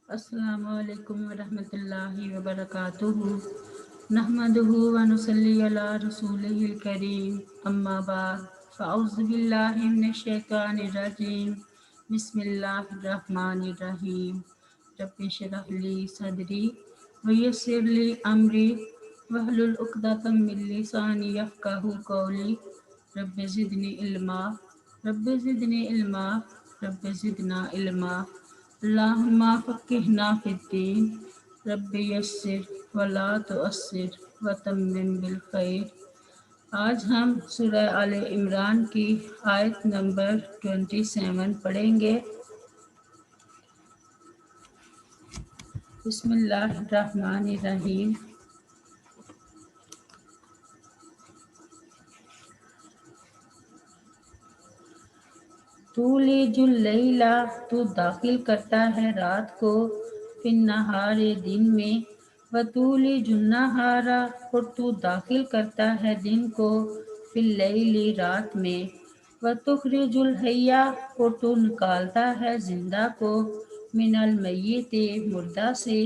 السلام علیکم ورحمۃ اللہ وبرکاتہ نحمدہ ونصلی علی رسولہ الکریم اما بعد فاعوذ باللہ من الشیطان الرجیم بسم اللہ الرحمن الرحیم رب اشرح لی صدری ویسر لی امری واحلل عقدۃ من لسانی یفقہوا قولی رب زدنی علما رب زدنی علما رب زدنا علما اللہم فقہنا فی الدین رب یسر ولا تعسر وتمم بالخیر۔ آج ہم سورہ آل عمران کی آیت نمبر 27 پڑھیں گے۔ بسم اللہ الرحمن الرحیم۔ تولج اللیل، تو داخل کرتا ہے رات کو، فی النہار دن میں، وتولج النہار، اور تو داخل کرتا ہے دن کو، فی اللیل رات میں، وتخرج الحی، اور تو نکالتا ہے زندہ کو، من المیت مردہ سے،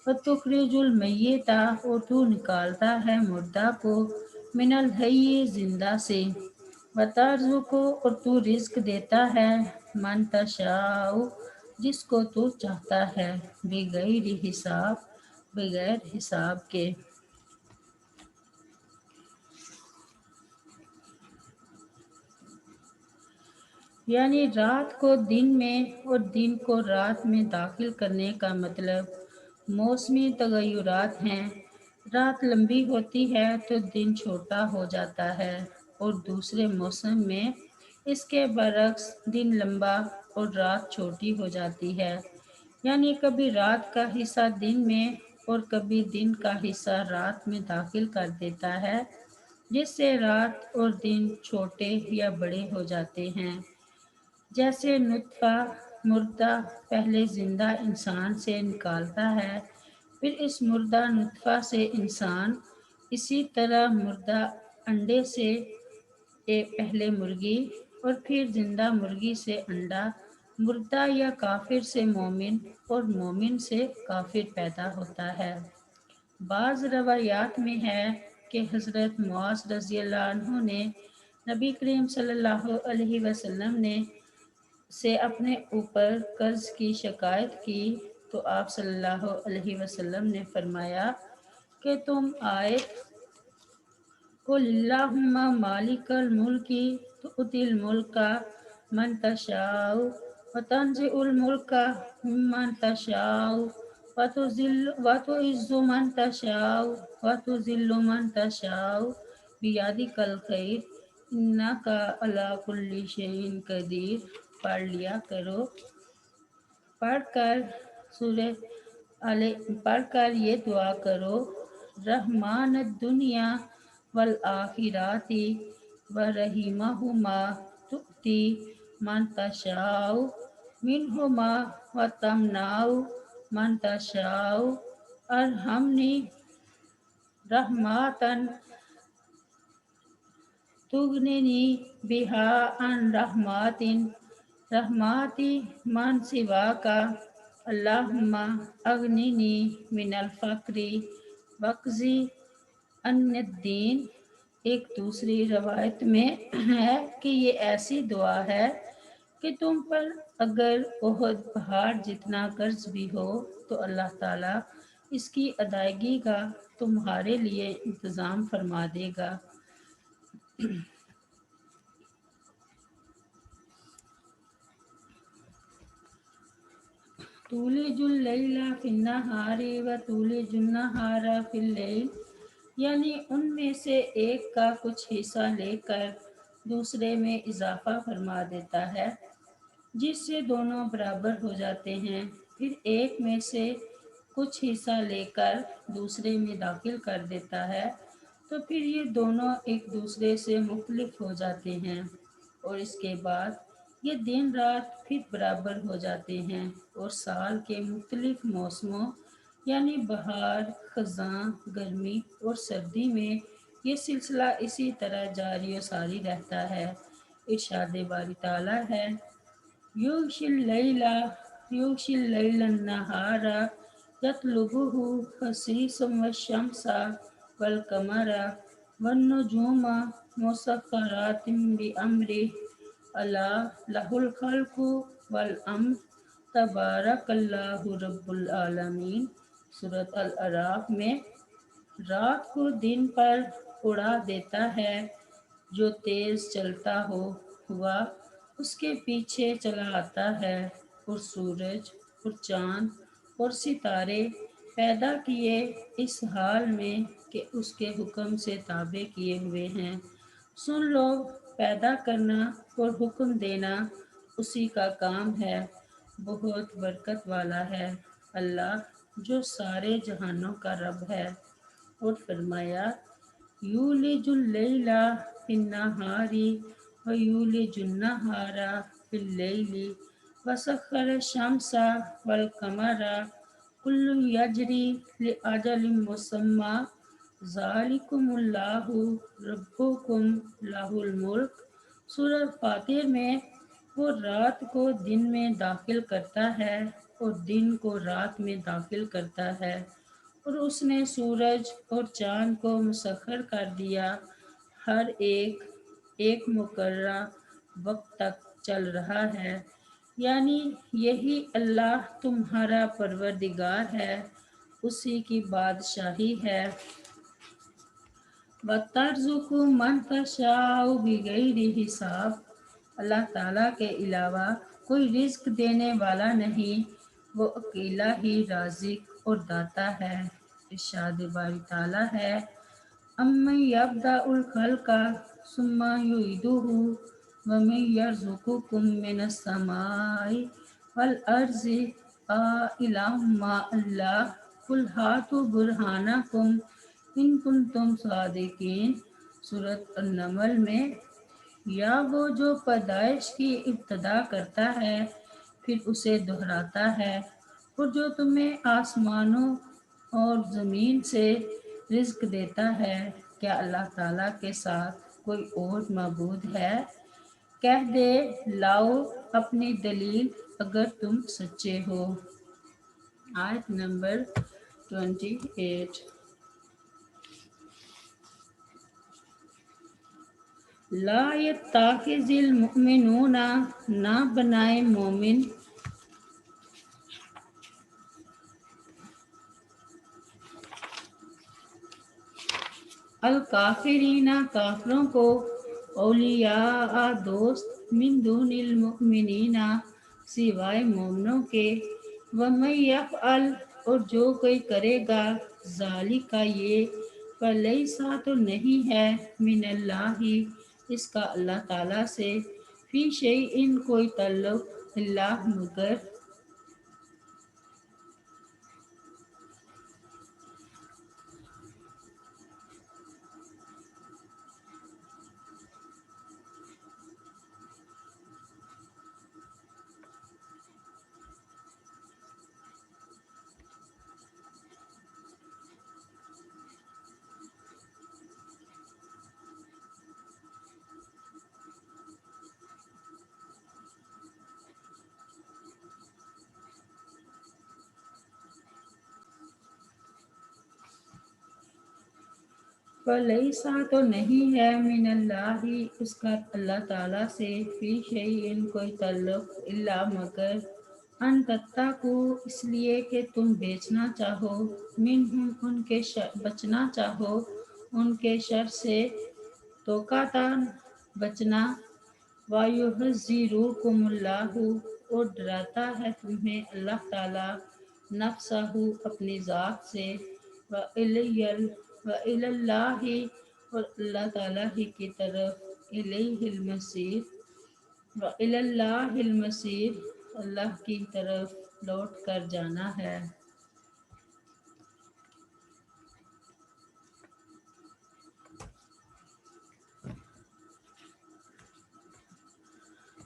وتخرج المیت، اور تو نکالتا ہے مردہ کو، من الحی زندہ سے، وترزق، اور تو رزق دیتا ہے، من تشاء، جس کو تو چاہتا ہے، بغیر حساب، بغیر حساب کے۔ یعنی رات کو دن میں اور دن کو رات میں داخل کرنے کا مطلب موسمی تغیرات ہیں۔ رات لمبی ہوتی ہے تو دن چھوٹا ہو جاتا ہے، اور دوسرے موسم میں اس کے برعکس دن لمبا اور رات چھوٹی ہو جاتی ہے۔ یعنی کبھی رات کا حصہ دن میں اور کبھی دن کا حصہ رات میں داخل کر دیتا ہے، جس سے رات اور دن چھوٹے یا بڑے ہو جاتے ہیں۔ جیسے نطفہ مردہ پہلے زندہ انسان سے نکالتا ہے، پھر اس مردہ نطفہ سے انسان، اسی طرح مردہ انڈے سے پہلے مرغی اور پھر زندہ مرغی سے انڈا، مردہ یا کافر سے مومن اور مومن سے کافر پیدا ہوتا ہے۔ بعض روایات میں ہے کہ حضرت معاذ رضی اللہ عنہ نے نبی کریم صلی اللہ علیہ وسلم سے اپنے اوپر قرض کی شکایت کی، تو آپ صلی اللہ علیہ وسلم نے فرمایا کہ تم آیت قل اللہم مالک الملک تؤتی الملک من تشاء وتنزع الملک ممن تشاء وتعز من تشاء وتذل من تشاء بیدک الخیر انک علی کل شیء قدیر پڑھ لیا کرو۔ پڑھ کر یہ دعا کرو، رحمان الدنیا والآخرات ورحیمہما تؤتی من تشاء منہما وتمنع من تشاء ارحمنی رحمۃ تغننی بہا عن رحمات من سواک اللہم اغننی من الفقر واقضی عنی الدین۔ ایک دوسری روایت میں ہے کہ یہ ایسی دعا ہے کہ تم پر اگر احد پہاڑ جتنا قرض بھی ہو تو اللہ تعالیٰ اس کی ادائیگی کا تمہارے لیے انتظام فرما دے گا۔ تولج اللیل فی النہار وتولج النہار فی اللیل، یعنی ان میں سے ایک کا کچھ حصہ لے کر دوسرے میں اضافہ فرما دیتا ہے، جس سے دونوں برابر ہو جاتے ہیں، پھر ایک میں سے کچھ حصہ لے کر دوسرے میں داخل کر دیتا ہے، تو پھر یہ دونوں ایک دوسرے سے مختلف ہو جاتے ہیں، اور اس کے بعد یہ دن رات پھر برابر ہو جاتے ہیں، اور سال کے مختلف موسموں یعنی بہار، خزاں، گرمی اور سردی میں یہ سلسلہ اسی طرح جاری و ساری رہتا ہے۔ ارشاد باری تعالیٰ ہے، یغشی اللیل يغشي الليل النهار يطلبه حثيثا والشمس والقمر والنجوم مسخرات بأمره ألا له الخلق والأمر تبارک اللہ رب العالمین۔ سورۃ الاعراف میں رات کو دن پر اڑا دیتا ہے، جو تیز چلتا ہوا اس کے پیچھے چلا آتا ہے، اور سورج اور چاند اور ستارے پیدا کیے اس حال میں کہ اس کے حکم سے تابع کیے ہوئے ہیں۔ سن لو، پیدا کرنا اور حکم دینا اسی کا کام ہے، بہت برکت والا ہے اللہ جو سارے جہانوں کا رب ہے۔ اور فرمایا یولج اللیل فی النہار ویولج النہار فی اللیل وسخر الشمس والقمر کل یجری لأجل مسمی ذالکم اللہ ربکم لہ الملک۔ سورہ فاتر میں وہ رات کو دن میں داخل کرتا ہے اور دن کو رات میں داخل کرتا ہے، اور اس نے سورج اور چاند کو مسخر کر دیا، ہر ایک ایک مقررہ وقت تک چل رہا ہے، یعنی یہی اللہ تمہارا پروردگار ہے، اسی کی بادشاہی ہے۔ وَتَرْزُقُ مَن تَشَاءُ بِغَیْرِ حساب۔ اللہ تعالیٰ کے علاوہ کوئی رزق دینے والا نہیں، وہ اکیلا ہی رازق اور داتا ہے۔ ارشاد باری تعالیٰ ہے اَمَّن یَبْدَأُ الْخَلْقَ ثُمَّ یُعِیدُهُ وَمَن یَرْزُقُکُم مِّنَ السَّمَاءِ وَالْأَرْضِ أَإِلَٰهٌ مَّعَ اللَّهِ قُلْ هَاتُوا بُرْہَانَکُمْ اِن کُنتُم صادقین۔ سورۃ النمل میں یا وہ جو پیدائش کی ابتدا کرتا ہے پھر اسے دہراتا ہے، اور جو تمہیں آسمانوں اور زمین سے رزق دیتا ہے، کیا اللہ تعالیٰ کے ساتھ کوئی اور معبود ہے؟ کہہ دے لاؤ اپنی دلیل اگر تم سچے ہو۔ آیت نمبر 28۔ لا يتخذ المؤمنون، نہ بنائے مومن، الکافرین کافروں کو، اولیاء دوست، من دون المؤمنین سوائے مومنوں کے، ومن یفعل اور جو کوئی کرے گا، ذالک یہ، فلیس تو نہیں ہے، من اللہ اس کا اللہ تعالیٰ سے، فی شیء کوئی تعلق، الا مگر، فلیس تو نہیں ہے، من اللہ اس کا اللہ تعالیٰ سے، فی شیء کوئی تعلق، الا مگر، ان تتقوا اس لیے کہ تم بیچنا چاہو، منہم ان کے بچنا چاہو ان کے شر سے، توقاتاً بچنا، وَیُحْذِرُکُمُ اللہِ اور ڈراتا ہے تمہیں اللہ تعالیٰ، نفسہ اپنی ذات سے، وَإِلَى اللہِ اور اللہ تعالیٰ ہی کی طرف، إِلَيْهِ الْمَصِيرُ وَإِلَى اللہِ الْمَصِيرُ اللہ کی طرف لوٹ کر جانا ہے۔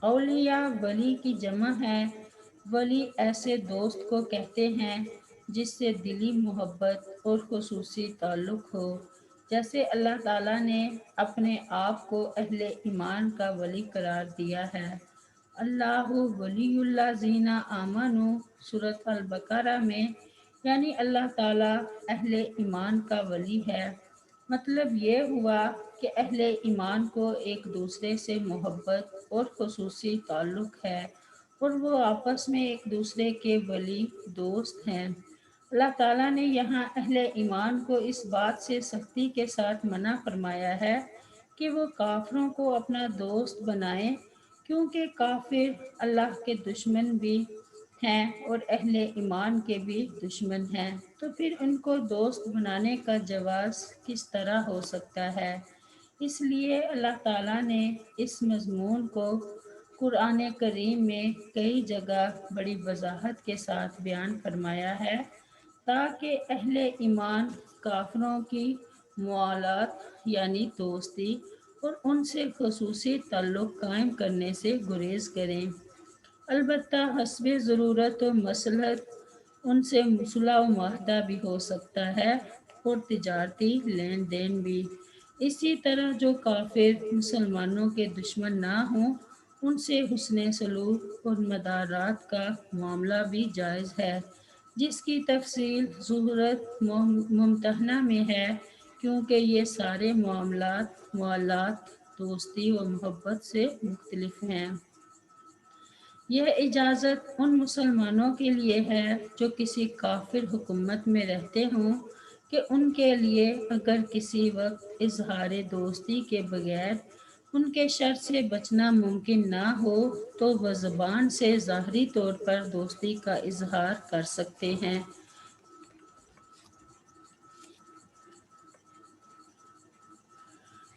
اولیاء ولی کی جمع ہے، ولی ایسے دوست کو کہتے ہیں جس سے دلی محبت اور خصوصی تعلق ہو، جیسے اللہ تعالیٰ نے اپنے آپ کو اہل ایمان کا ولی قرار دیا ہے۔ اللہ ولی اللہ زینہ آمنو سورۃ البقرہ میں، یعنی اللہ تعالیٰ اہل ایمان کا ولی ہے۔ مطلب یہ ہوا کہ اہل ایمان کو ایک دوسرے سے محبت اور خصوصی تعلق ہے، اور وہ آپس میں ایک دوسرے کے ولی دوست ہیں۔ اللہ تعالیٰ نے یہاں اہل ایمان کو اس بات سے سختی کے ساتھ منع فرمایا ہے کہ وہ کافروں کو اپنا دوست بنائیں، کیونکہ کافر اللہ کے دشمن بھی ہیں اور اہل ایمان کے بھی دشمن ہیں، تو پھر ان کو دوست بنانے کا جواز کس طرح ہو سکتا ہے؟ اس لیے اللہ تعالیٰ نے اس مضمون کو قرآن کریم میں کئی جگہ بڑی وضاحت کے ساتھ بیان فرمایا ہے، تاکہ اہل ایمان کافروں کی موالات یعنی دوستی اور ان سے خصوصی تعلق قائم کرنے سے گریز کریں۔ البتہ حسب ضرورت و مصلحت ان سے صلح و معاہدہ بھی ہو سکتا ہے اور تجارتی لین دین بھی۔ اسی طرح جو کافر مسلمانوں کے دشمن نہ ہوں، ان سے حسن سلوک اور مدارات کا معاملہ بھی جائز ہے، جس کی تفصیل سورۃ ممتحنہ میں ہے، کیونکہ یہ سارے معاملات موالات، دوستی و محبت سے مختلف ہیں۔ یہ اجازت ان مسلمانوں کے لیے ہے جو کسی کافر حکومت میں رہتے ہوں کہ ان کے لیے اگر کسی وقت اظہار دوستی کے بغیر ان کے شر سے بچنا ممکن نہ ہو تو وہ زبان سے ظاہری طور پر دوستی کا اظہار کر سکتے ہیں۔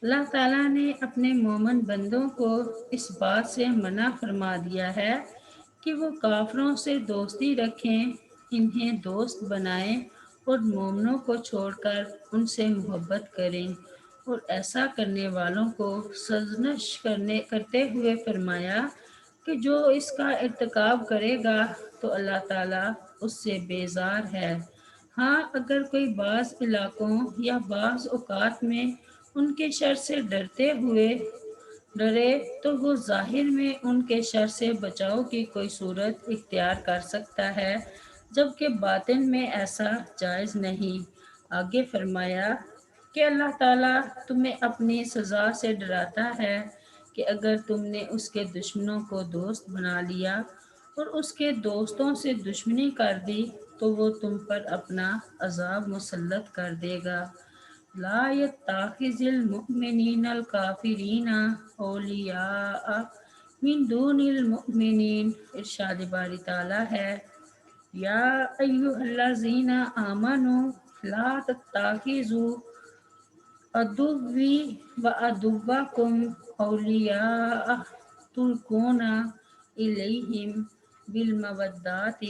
اللہ تعالیٰ نے اپنے مومن بندوں کو اس بات سے منع فرما دیا ہے کہ وہ کافروں سے دوستی رکھیں، انہیں دوست بنائیں اور مومنوں کو چھوڑ کر ان سے محبت کریں، اور ایسا کرنے والوں کو سرزنش کرتے ہوئے فرمایا کہ جو اس کا ارتکاب کرے گا تو اللہ تعالیٰ اس سے بیزار ہے۔ ہاں، اگر کوئی بعض علاقوں یا بعض اوقات میں ان کے شر سے ڈرے تو وہ ظاہر میں ان کے شر سے بچاؤ کی کوئی صورت اختیار کر سکتا ہے، جبکہ باطن میں ایسا جائز نہیں۔ آگے فرمایا کہ اللہ تعالیٰ تمہیں اپنی سزا سے ڈراتا ہے کہ اگر تم نے اس کے دشمنوں کو دوست بنا لیا اور اس کے دوستوں سے دشمنی کر دی تو وہ تم پر اپنا عذاب مسلط کر دے گا۔ لا يتخذ المؤمنین الکافرین اولیاء من دون المؤمنین، ارشاد باری تعالیٰ ہے، یا ایھا الذین آمنوا لا تتخذوا عدوی وعدوکم اولیاء تلقون الیہم بالمودۃ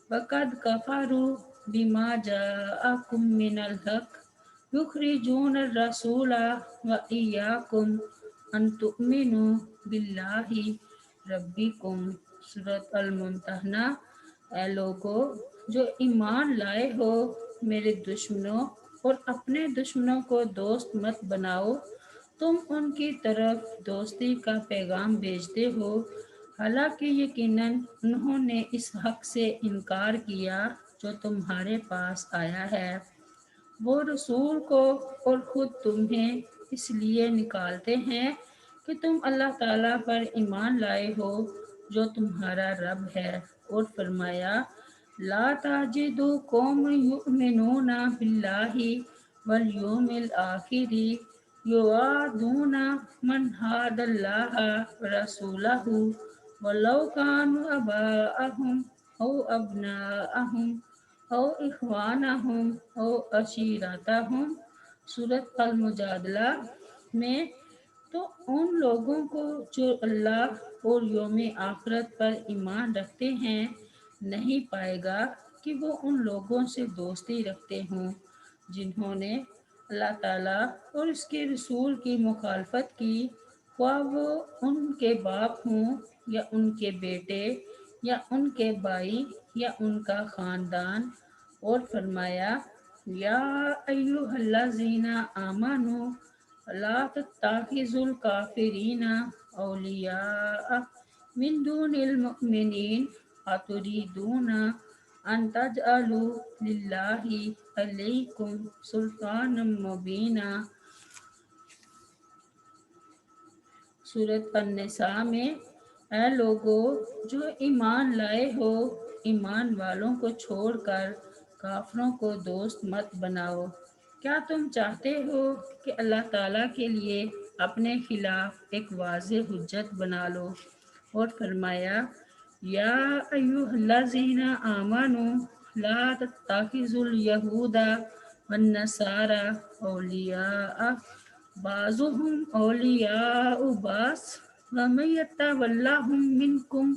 وقد کفروا بما جاءکم من الحق یخرجون الرسول وایاکم ان تؤمنوا باللہ ربکم، سورۃ الممتحنہ۔ اے لوگو جو ایمان لائے ہو، میرے دشمنوں اور اپنے دشمنوں کو دوست مت بناؤ، تم ان کی طرف دوستی کا پیغام بھیجتے ہو، حالانکہ یقیناً انہوں نے اس حق سے انکار کیا جو تمہارے پاس آیا ہے۔ وہ رسول کو اور خود تمہیں اس لیے نکالتے ہیں کہ تم اللہ تعالیٰ پر ایمان لائے ہو جو تمہارا رب ہے، اور فرمایا لا تجد قوما یؤمنون باللہ والیوم الآخر یوادون من حاد اللہ ورسولہ ولو کانوا آباءہم او ابناءہم او اخوانہم او عشیرتہم، سورۃ المجادلہ میں۔ تو ان لوگوں کو جو اللہ اور یوم آخرت پر ایمان رکھتے ہیں نہیں پائے گا کہ وہ ان لوگوں سے دوستی رکھتے ہوں جنہوں نے اللہ تعالیٰ اور اس کے رسول کی مخالفت کی، خواہ وہ ان کے باپ ہوں یا ان کے بیٹے یا ان کے بھائی یا ان کا خاندان۔ اور فرمایا یا ایھا الذین آمنوا لا تتخذوا الکافرین اولیاء من دون المؤمنین اتریدون ان تجعلوا للہ علیکم سلطانا مبینہ۔ سورۃ النساء میں اے لوگو جو ایمان لائے ہو، ایمان والوں کو چھوڑ کر کافروں کو دوست مت بناؤ۔ کیا تم چاہتے ہو کہ اللہ تعالیٰ کے لیے اپنے خلاف ایک واضح حجت بنا لو؟ اور فرمایا یا ایھا الذین آمنوا لا تتخذوا الیہود والنصارى اولیاء بعضهم اولیاء بعض ومن یتولہم منکم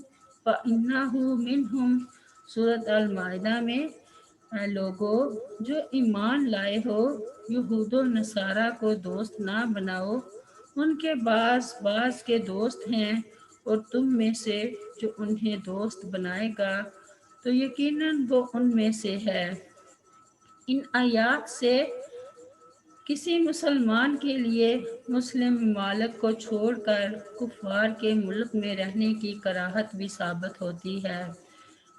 فإنہ منہم۔ سورۃ المائدہ میں اے لوگو جو ایمان لائے ہو، یہود و نصارہ کو دوست نہ بناؤ، ان کے بعض بعض کے دوست ہیں، اور تم میں سے جو انہیں دوست بنائے گا تو یقیناً وہ ان میں سے ہے۔ ان آیات سے کسی مسلمان کے لیے مسلم ممالک کو چھوڑ کر کفار کے ملک میں رہنے کی کراہت بھی ثابت ہوتی ہے،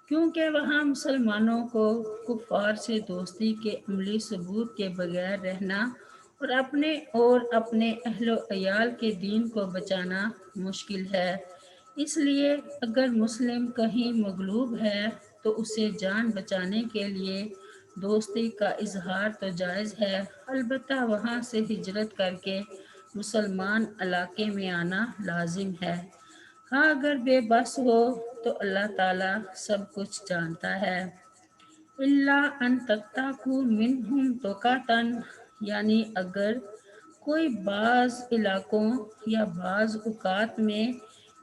کیونکہ وہاں مسلمانوں کو کفار سے دوستی کے عملی ثبوت کے بغیر رہنا اور اپنے اہل و عیال کے دین کو بچانا مشکل ہے۔ اس لیے اگر مسلم کہیں مغلوب ہے تو اسے جان بچانے کے لیے دوستی کا اظہار تو جائز ہے، البتہ وہاں سے ہجرت کر کے مسلمان علاقے میں آنا لازم ہے۔ ہاں اگر بے بس ہو تو اللہ تعالیٰ سب کچھ جانتا ہے۔ الا ان تتقوا منہم تقاۃ، یعنی اگر کوئی بعض علاقوں یا بعض اوقات میں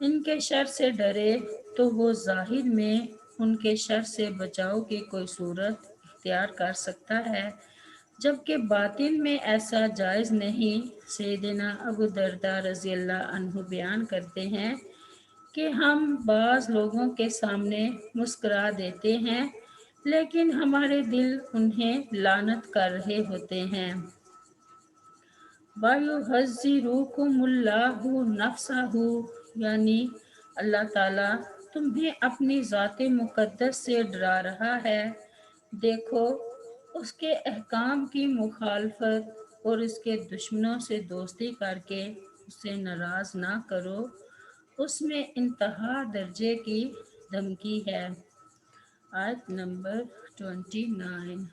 ان کے شر سے ڈرے تو وہ ظاہر میں ان کے شر سے بچاؤ کی کوئی صورت اختیار کر سکتا ہے، جبکہ باطن میں ایسا جائز نہیں۔ سیدنا ابو درداء رضی اللہ عنہ بیان کرتے ہیں کہ ہم بعض لوگوں کے سامنے مسکرا دیتے ہیں لیکن ہمارے دل انہیں لعنت کر رہے ہوتے ہیں۔ وَيُحَذِّرُكُمُ اللَّهُ نَفْسَهُ، یعنی اللہ تعالیٰ تمہیں اپنی ذات مقدس سے ڈرا رہا ہے۔ دیکھو اس کے احکام کی مخالفت اور اس کے دشمنوں سے دوستی کر کے اسے ناراض نہ کرو، اس میں انتہا درجے کی دھمکی ہے۔ آیت نمبر 29۔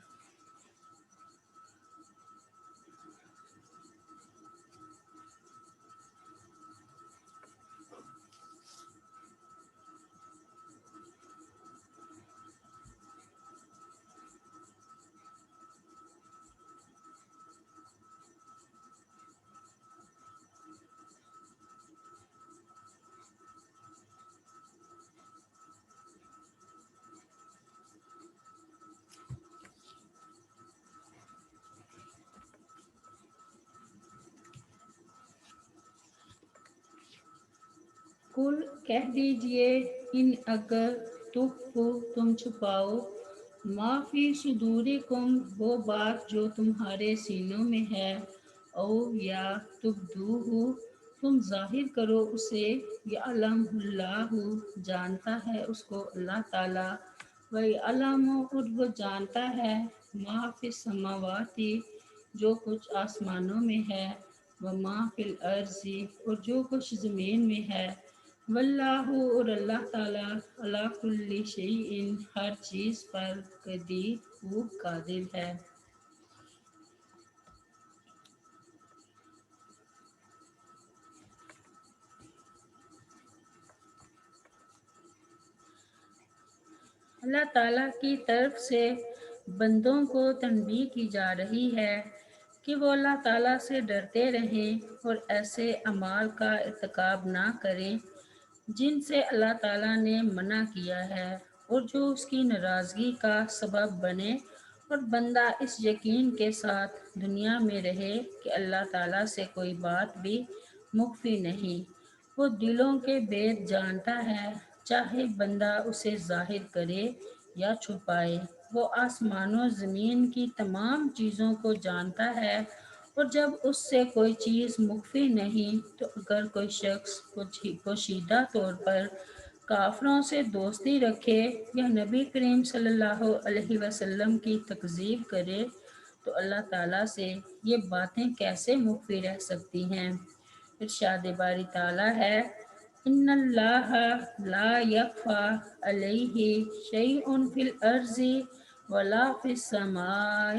قل کہہ دیجئے ان اگر تخفوا تم چھپاؤ ما فی صدورکم وہ بات جو تمہارے سینوں میں ہے، او یا تبدوہ تم ظاہر کرو اسے، یعلم اللہ جانتا ہے اس کو اللہ تعالیٰ، ویعلم اور وہ جانتا ہے ما فی السماوات جو کچھ آسمانوں میں ہے، وما فی الارض اور جو کچھ زمین میں ہے، واللہ اور اللہ تعالیٰ علی کل شیء ہر چیز پر قدیر خوب قادر ہے۔ اللہ تعالیٰ کی طرف سے بندوں کو تنبیہ کی جا رہی ہے کہ وہ اللہ تعالیٰ سے ڈرتے رہیں اور ایسے اعمال کا ارتکاب نہ کریں جن سے اللہ تعالیٰ نے منع کیا ہے اور جو اس کی ناراضگی کا سبب بنے، اور بندہ اس یقین کے ساتھ دنیا میں رہے کہ اللہ تعالیٰ سے کوئی بات بھی مخفی نہیں، وہ دلوں کے بید جانتا ہے، چاہے بندہ اسے ظاہر کرے یا چھپائے، وہ آسمان و زمین کی تمام چیزوں کو جانتا ہے، اور جب اس سے کوئی چیز مخفی نہیں تو اگر کوئی شخص پوشیدہ طور پر کافروں سے دوستی رکھے یا نبی کریم صلی اللہ علیہ وسلم کی تکذیب کرے تو اللہ تعالیٰ سے یہ باتیں کیسے مخفی رہ سکتی ہیں؟ ارشاد باری تعالیٰ ہے، ان اللہ لا یخفی علیہ شیء فی الارض ولا فی السماء۔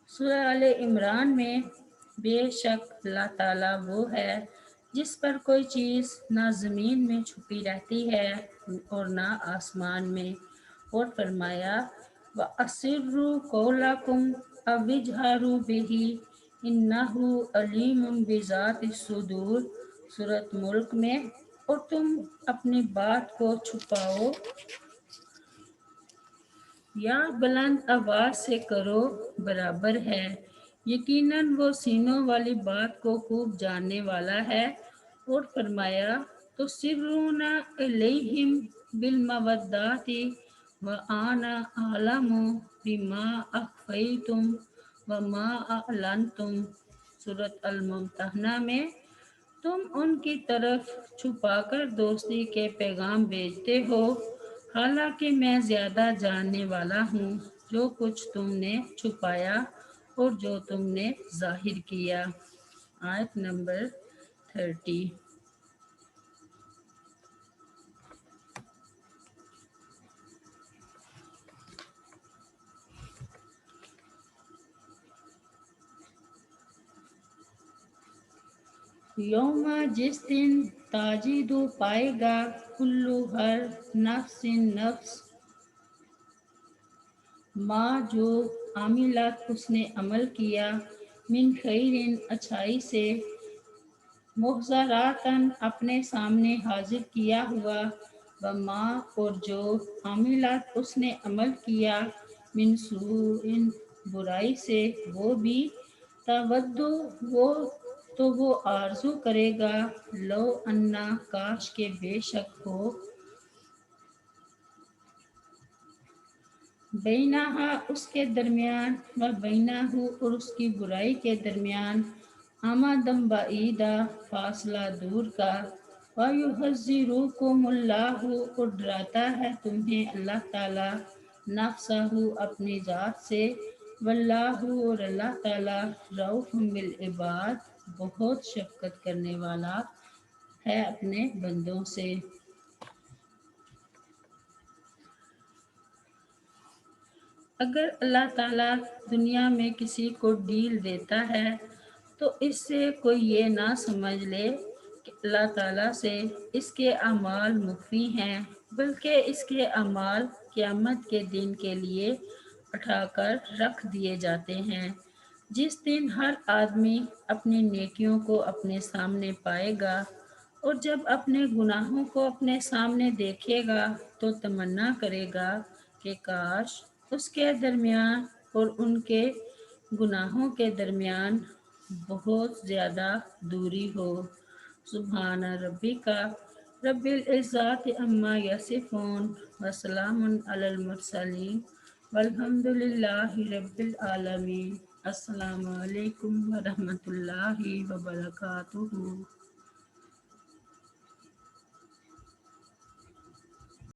سورہ آل عمران میں بے شک اللہ تعالیٰ وہ ہے جس پر کوئی چیز نہ زمین میں چھپی رہتی ہے اور نہ آسمان میں، اور فرمایا وَأَسِرُّوا قَوْلَكُمْ أَوِ اجْهَرُوا بِهِ إِنَّهُ عَلِيمٌ بِذَاتِ الصُّدُورِ۔ سورۃ ملک میں، اور تم اپنی بات کو چھپاؤ یا بلند آواز سے کرو برابر ہے، یقیناً وہ سینوں والی بات کو خوب جاننے والا ہے۔ اور فرمایا تو سرون الیہم بالمودات وانا اعلم بما اخفیتم وما اعلنتم۔ سورۃ الممتحنہ میں، تم ان کی طرف چھپا کر دوستی کے پیغام بھیجتے ہو، حالانکہ میں زیادہ جاننے والا ہوں جو کچھ تم نے چھپایا اور جو تم نے ظاہر کیا۔ آیت نمبر 30۔ یوم جس دن تاجدو پائے گا کلو ہر نفس نفس ماں جو عاملات اس نے عمل کیا، من خیرن اچھائی سے، محضراتن اپنے سامنے حاضر کیا ہوا، وما اور جو عاملات اس نے عمل کیا، من سوء برائی سے وہ بھی، تودو وہ آرزو کرے گا، لو انا کاش کے بے شک ہو، بینہا اس کے درمیان، و بینہو اور اس کی برائی کے درمیان، امدم بعیدا فاصلہ دور کا، وَيُحَذِّرُكُمُ اللَّهُ اور ڈراتا ہے تمہیں اللہ تعالیٰ، نفسہ اپنی ذات سے، واللہ اور اللہ تعالیٰ، رؤوف بالعباد بہت شفقت کرنے والا ہے اپنے بندوں سے۔ اگر اللہ تعالیٰ دنیا میں کسی کو ڈیل دیتا ہے تو اس سے کوئی یہ نہ سمجھ لے کہ اللہ تعالیٰ سے اس کے اعمال مخفی ہیں، بلکہ اس کے اعمال قیامت کے دن کے لیے اٹھا کر رکھ دیے جاتے ہیں، جس دن ہر آدمی اپنی نیکیوں کو اپنے سامنے پائے گا، اور جب اپنے گناہوں کو اپنے سامنے دیکھے گا تو تمنا کرے گا کہ کاش اس کے درمیان اور ان کے گناہوں کے درمیان بہت زیادہ دوری ہو۔ سبحان ربک رب العزت عما یصفون وسلام علی المرسلین والحمد للہ رب العالمین۔ السلام علیکم ورحمۃ اللہ وبرکاتہ۔